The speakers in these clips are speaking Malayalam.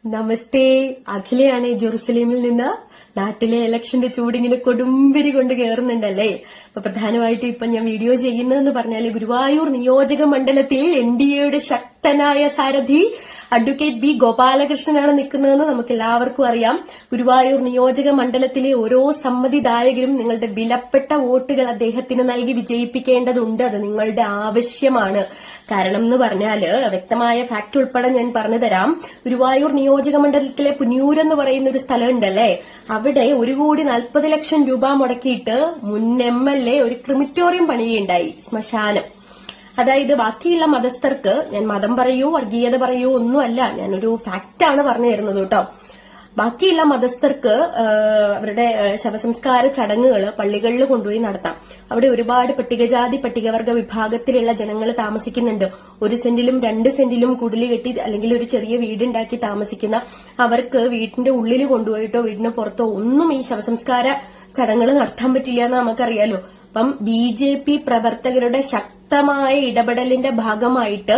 നമസ്തേ, അഖിലയാണ് ജെറുസലേമിൽ നിന്ന്. നാട്ടിലെ ഇലക്ഷന്റെ ചൂടിങ്ങനെ കൊടുമ്പിരി കൊണ്ട് കയറുന്നുണ്ടല്ലേ. അപ്പൊ പ്രധാനമായിട്ട് ഇപ്പൊ ഞാൻ വീഡിയോ ചെയ്യുന്നതെന്ന് പറഞ്ഞാല് ഗുരുവായൂർ നിയോജക മണ്ഡലത്തിൽ NDAയുടെ ശക്തനായ സാരഥി അഡ്വക്കേറ്റ് ബി ഗോപാലകൃഷ്ണനാണ് നിൽക്കുന്നതെന്ന് നമുക്ക് എല്ലാവർക്കും അറിയാം. ഗുരുവായൂർ നിയോജക മണ്ഡലത്തിലെ ഓരോ സമ്മതിദായകരും നിങ്ങളുടെ വിലപ്പെട്ട വോട്ടുകൾ അദ്ദേഹത്തിന് നൽകി വിജയിപ്പിക്കേണ്ടതുണ്ട്. അത് നിങ്ങളുടെ ആവശ്യമാണ്. കാരണം എന്ന് പറഞ്ഞാല് വ്യക്തമായ ഫാക്ട് ഉൾപ്പെടെ ഞാൻ പറഞ്ഞു തരാം. ഗുരുവായൂർ നിയോജക മണ്ഡലത്തിലെ പുന്നൂർ എന്ന് പറയുന്ന ഒരു സ്ഥലം ഉണ്ടല്ലേ, അവിടെ 1,40,00,000 രൂപ മുടക്കിയിട്ട് മുൻ MLA ഒരു ക്രിമിറ്റോറിയം പണിയുണ്ടായി, ശ്മശാനം. അതായത് ബാക്കിയുള്ള മതസ്ഥർക്ക്, ഞാൻ മതം പറയൂ വർഗീയത പറയൂ ഒന്നുമല്ല, ഞാനൊരു ഫാക്റ്റാണ് പറഞ്ഞു തരുന്നത് കേട്ടോ. ബാക്കിയുള്ള മതസ്ഥർക്ക് അവരുടെ ശവസംസ്കാര ചടങ്ങുകൾ പള്ളികളിൽ കൊണ്ടുപോയി നടത്താം. അവിടെ ഒരുപാട് പട്ടികജാതി പട്ടികവർഗ വിഭാഗത്തിലുള്ള ജനങ്ങൾ താമസിക്കുന്നുണ്ട്. 1 സെന്റിലും 2 സെന്റിലും കുടില് കെട്ടി അല്ലെങ്കിൽ ഒരു ചെറിയ വീടുണ്ടാക്കി താമസിക്കുന്ന അവർക്ക് വീട്ടിന്റെ ഉള്ളിൽ കൊണ്ടുപോയിട്ടോ വീടിന് പുറത്തോ ഒന്നും ഈ ശവസംസ്കാര ചടങ്ങുകൾ നടത്താൻ പറ്റില്ല എന്ന് നമുക്കറിയാലോ. അപ്പം BJP പ്രവർത്തകരുടെ ശക്തമായ ഇടപെടലിന്റെ ഭാഗമായിട്ട്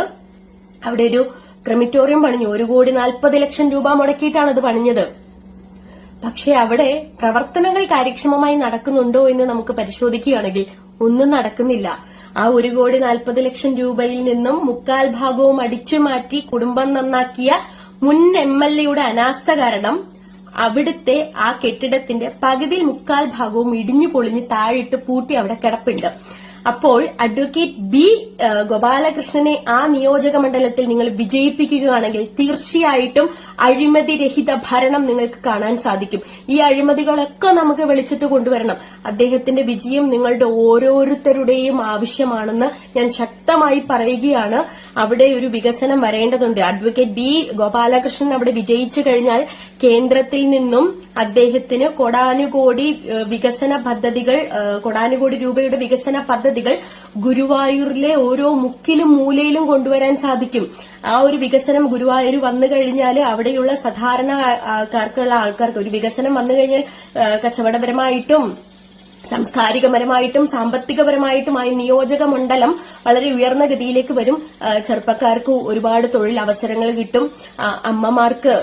അവിടെ ഒരു ക്രിമിറ്റോറിയം പണിഞ്ഞു. 1,40,00,000 രൂപ മുടക്കിയിട്ടാണ് അത് പണിഞ്ഞത്. പക്ഷെ അവിടെ പ്രവർത്തനങ്ങൾ കാര്യക്ഷമമായി നടക്കുന്നുണ്ടോ എന്ന് നമുക്ക് പരിശോധിക്കുകയാണെങ്കിൽ ഒന്നും നടക്കുന്നില്ല. ആ 1,40,00,000 രൂപയിൽ നിന്നും 3/4 ഭാഗവും അടിച്ചു മാറ്റി കുടുംബം നന്നാക്കിയ മുൻ MLAയുടെ അനാസ്ഥ കാരണം അവിടുത്തെ ആ കെട്ടിടത്തിന്റെ പകുതിയിൽ 3/4 ഭാഗവും ഇടിഞ്ഞു പൊളിഞ്ഞ് താഴിട്ട് പൂട്ടി അവിടെ കിടപ്പുണ്ട്. അപ്പോൾ അഡ്വക്കേറ്റ് ബി ഗോപാലകൃഷ്ണനെ ആ നിയോജക മണ്ഡലത്തിൽ നിങ്ങൾ വിജയിപ്പിക്കുകയാണെങ്കിൽ തീർച്ചയായിട്ടും അഴിമതി രഹിത ഭരണം നിങ്ങൾക്ക് കാണാൻ സാധിക്കും. ഈ അഴിമതികളൊക്കെ നമുക്ക് വെളിച്ചത്ത് കൊണ്ടുവരണം. അദ്ദേഹത്തിന്റെ വിജയം നിങ്ങളുടെ ഓരോരുത്തരുടെയും ആവശ്യമാണെന്ന് ഞാൻ ശക്തമായി പറയുകയാണ്. അവിടെ ഒരു വികസനം വരേണ്ടതുണ്ട്. അഡ്വക്കേറ്റ് ബി ഗോപാലകൃഷ്ണൻ അവിടെ വിജയിച്ചു കഴിഞ്ഞാൽ കേന്ദ്രത്തിൽ നിന്നും അദ്ദേഹത്തിന് കോടാനുകോടി വികസന പദ്ധതികൾ, കോടാനുകോടി രൂപയുടെ വികസന പദ്ധതികൾ ഗുരുവായൂരിലെ ഓരോ മുക്കിലും മൂലയിലും കൊണ്ടുവരാൻ സാധിക്കും. ആ ഒരു വികസനം ഗുരുവായൂർ വന്നു കഴിഞ്ഞാൽ അവിടെയുള്ള സാധാരണ ആൾക്കാർക്ക് ഒരു വികസനം വന്നു കഴിഞ്ഞാൽ കച്ചവടപരമായിട്ടും സാംസ്കാരികപരമായിട്ടും സാമ്പത്തികപരമായിട്ടും ആ നിയോജക മണ്ഡലം വളരെ ഉയർന്ന ഗതിയിലേക്ക് വരും. ചെറുപ്പക്കാർക്ക് ഒരുപാട് തൊഴിൽ അവസരങ്ങൾ കിട്ടും. അമ്മമാർക്ക്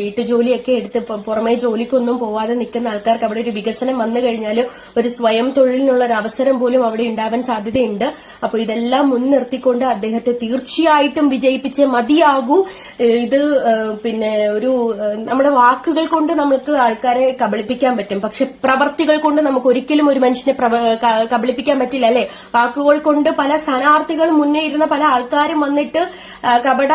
വീട്ടുജോലിയൊക്കെ എടുത്ത് പുറമെ ജോലിക്കൊന്നും പോവാതെ നിൽക്കുന്ന ആൾക്കാർക്ക് അവിടെ ഒരു വികസനം വന്നു കഴിഞ്ഞാൽ ഒരു സ്വയം തൊഴിലിനുള്ള ഒരു അവസരം പോലും അവിടെ ഉണ്ടാവാൻ സാധ്യതയുണ്ട്. അപ്പോൾ ഇതെല്ലാം മുൻനിർത്തിക്കൊണ്ട് അദ്ദേഹത്തെ തീർച്ചയായിട്ടും വിജയിപ്പിച്ചേ മതിയാകൂ. ഇത് നമ്മുടെ വാക്കുകൾ കൊണ്ട് നമുക്ക് ആൾക്കാരെ കബളിപ്പിക്കാൻ പറ്റും, പക്ഷെ പ്രവർത്തികൾ കൊണ്ട് നമുക്ക് ഒരിക്കലും ഒരു മനുഷ്യനെ കബളിപ്പിക്കാൻ പറ്റില്ല, അല്ലെ? വാക്കുകൾ കൊണ്ട് പല സ്ഥാനാർത്ഥികളും മുന്നേ ഇരുന്ന പല ആൾക്കാരും വന്നിട്ട് കപട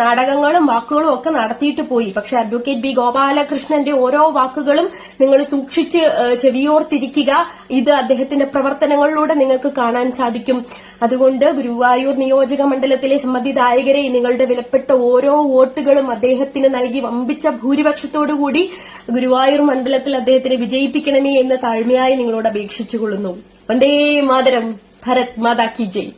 നാടകങ്ങളും വാക്കുകളും ഒക്കെ നടത്തിയിട്ട് പോയി. പക്ഷെ അഡ്വക്കേറ്റ് ബി ഗോപാലകൃഷ്ണന്റെ ഓരോ വാക്കുകളും നിങ്ങൾ സൂക്ഷിച്ച് ചെവിയോർത്തിരിക്കുക. ഇത് അദ്ദേഹത്തിന്റെ പ്രവർത്തനങ്ങളിലൂടെ നിങ്ങൾക്ക് കാണാൻ സാധിക്കും. അതുകൊണ്ട് ഗുരുവായൂർ നിയോജക മണ്ഡലത്തിലെ സമ്മതിദായകരെ നിങ്ങളുടെ വിലപ്പെട്ട ഓരോ വോട്ടുകളും അദ്ദേഹത്തിന് നൽകി വമ്പിച്ച ഭൂരിപക്ഷത്തോടുകൂടി ഗുരുവായൂർ മണ്ഡലത്തിൽ അദ്ദേഹത്തിനെ വിജയിപ്പിക്കണമേ എന്ന് താഴ്മയായി നിങ്ങളോട് അപേക്ഷിച്ചുകൊള്ളുന്നു. വന്ദേ മാതരം, ഭാരത് മാതാ കി ജയ്.